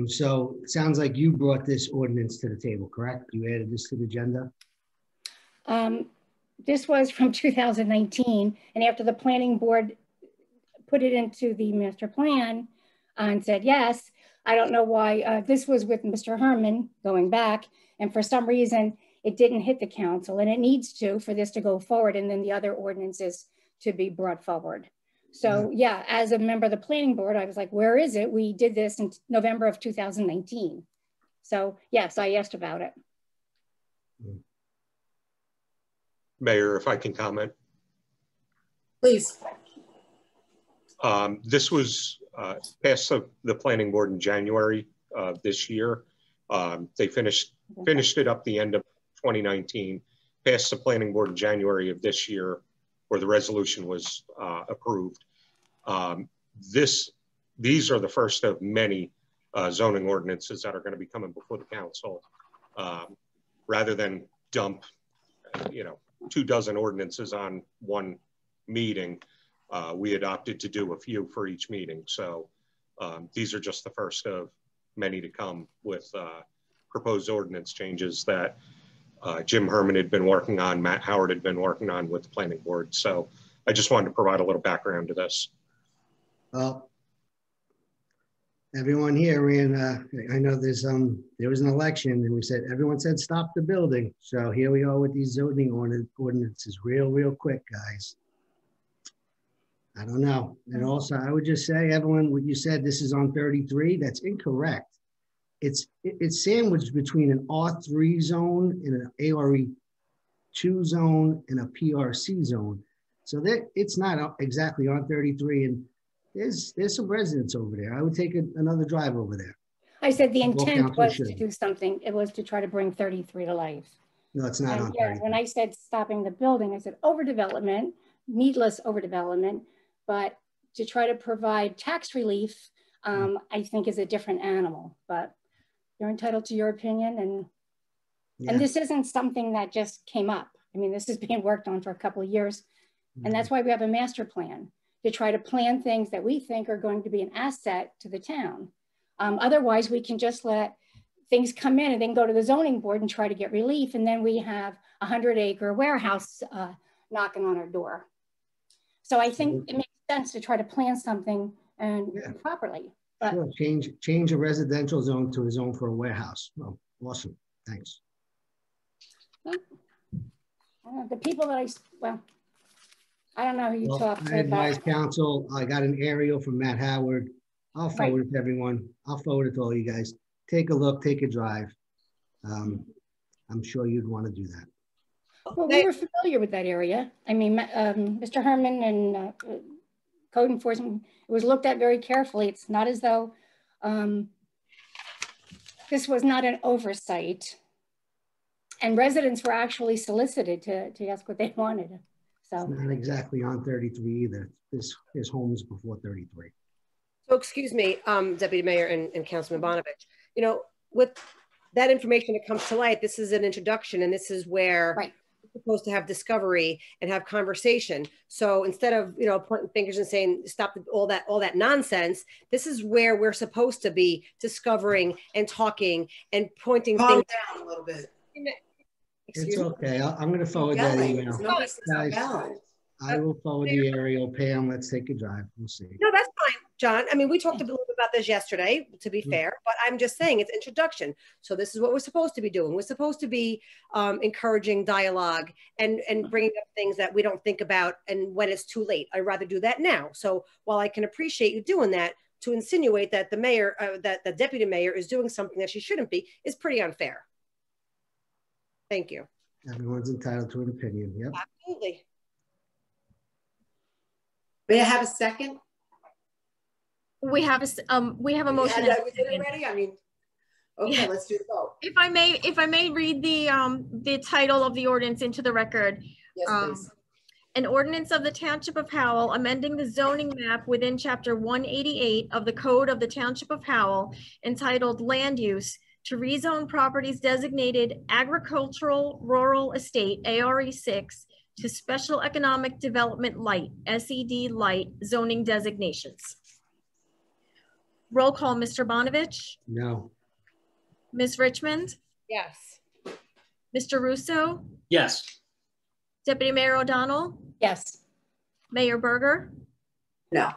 So it sounds like you brought this ordinance to the table, correct? You added this to the agenda? This was from 2019, and after the planning board put it into the master plan and said yes, I don't know why, this was with Mr. Herman going back, and for some reason it didn't hit the council, and it needs to for this to go forward, and then the other ordinances to be brought forward. So yeah, as a member of the planning board, I was like, where is it? We did this in November of 2019. So yes, I asked about it. Mayor, if I can comment. Please. This was passed the planning board in January of this year. They finished it up the end of 2019, passed the planning board in January of this year, where the resolution was approved. These are the first of many zoning ordinances that are going to be coming before the council. Rather than dump, 24 ordinances on one meeting, we had opted to do a few for each meeting. So these are just the first of many to come with proposed ordinance changes that Jim Herman had been working on, Matt Howard had been working on with the planning board. So I just wanted to provide a little background to this. Well, everyone here ran, I know there was an election and we said, everyone said, stop the building. So here we are with these zoning ordinances real quick, guys. I don't know. And also I would just say, everyone, what you said, this is on 33, that's incorrect. It's sandwiched between an R3 zone and an ARE2 zone and a PRC zone. So that it's not exactly on 33, and there's some residents over there. I would take another drive over there. I said the intent was to do something. It was to try to bring 33 to life. No, it's not on 33. When I said stopping the building, I said overdevelopment, needless overdevelopment, but to try to provide tax relief, I think is a different animal, but you're entitled to your opinion. And this isn't something that just came up. I mean, this is being worked on for a couple of years. And that's why we have a master plan, to try to plan things that we think are going to be an asset to the town. Otherwise, we can just let things come in and then go to the zoning board and try to get relief. And then we have a 100-acre warehouse knocking on our door. So I think it makes sense to try to plan something and properly. But sure. Change a residential zone to a zone for a warehouse. Oh, awesome. Thanks. The people that I don't know who you talk to. I advise council. I got an aerial from Matt Howard. I'll forward it to everyone. I'll forward it to all you guys. Take a look, take a drive. I'm sure you'd want to do that. Well, we were familiar with that area. I mean, Mr. Herman and code enforcement, it was looked at very carefully. It's not as though this was not an oversight. And residents were actually solicited to ask what they wanted. So it's not exactly on 33 either. There's homes before 33. So excuse me, Deputy Mayor and Councilman Bonovich, with that information that comes to light, this is an introduction, and this is where we're supposed to have discovery and have conversation. So instead of pointing fingers and saying stop all that nonsense, this is where we're supposed to be discovering and talking and pointing Calm things down a little bit. It's okay. I'm going to forward that email. Guys, I will forward the aerial. Pam, let's take a drive. We'll see. No, that's fine, John. I mean, we talked a little bit about this yesterday, to be fair, but I'm just saying it's introduction. So this is what we're supposed to be doing. We're supposed to be encouraging dialogue and bringing up things that we don't think about and when it's too late. I'd rather do that now. So while I can appreciate you doing that, to insinuate that the mayor, that the deputy mayor is doing something that she shouldn't be is pretty unfair. Thank you. Everyone's entitled to an opinion. Yep. Absolutely. May I have a second? We have a motion. Yeah, we did it already. I mean, okay, yeah. Let's do the vote. If I may read the title of the ordinance into the record. Yes, please. An ordinance of the Township of Howell amending the zoning map within Chapter 188 of the Code of the Township of Howell entitled Land Use to rezone properties designated Agricultural Rural Estate ARE6 to Special Economic Development Light SED Light zoning designations. Roll call, Mr. Bonovich? No. Ms. Richmond? Yes. Mr. Russo? Yes. Deputy Mayor O'Donnell? Yes. Mayor Berger? No.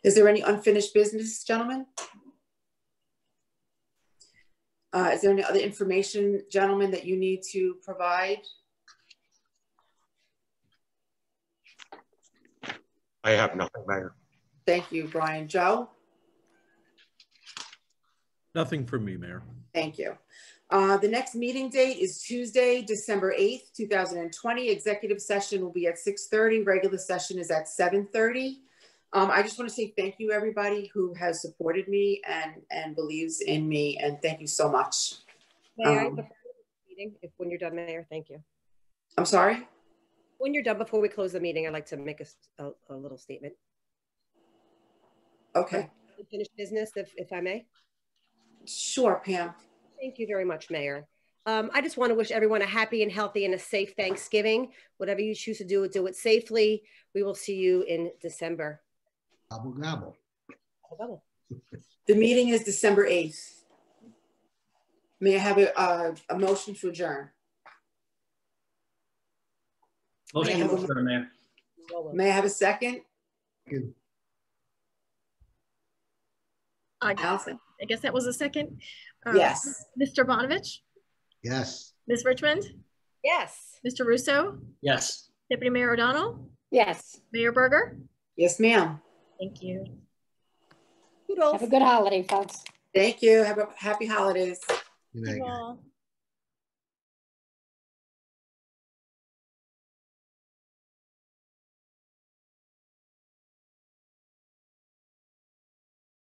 Is there any unfinished business, gentlemen? Is there any other information, gentlemen, that you need to provide? I have nothing, Mayor. Thank you, Brian. Joe? Nothing from me, Mayor. Thank you. The next meeting date is Tuesday, December 8th, 2020. Executive session will be at 6:30. Regular session is at 7:30. I just want to say thank you, everybody who has supported me and believes in me, and thank you so much. May meeting, when you're done, Mayor, thank you. I'm sorry? When you're done, before we close the meeting, I'd like to make a little statement. Okay. Unfinished business, if I may. Sure, Pam. Thank you very much, Mayor. I just want to wish everyone a happy and healthy and a safe Thanksgiving. Whatever you choose to do it safely. We will see you in December. Gobble, gobble. Gobble, gobble. The meeting is December 8th. May I have a motion to adjourn? Motion to adjourn, Mayor. May I have a second? Good. Allison? I guess that was a second. Yes. Mr. Bonovich? Yes. Ms. Richmond? Yes. Mr. Russo? Yes. Deputy Mayor O'Donnell? Yes. Mayor Berger? Yes, ma'am. Thank you. Kudos. Have a good holiday, folks. Thank you. Have a happy holidays. Good night, guys. Well,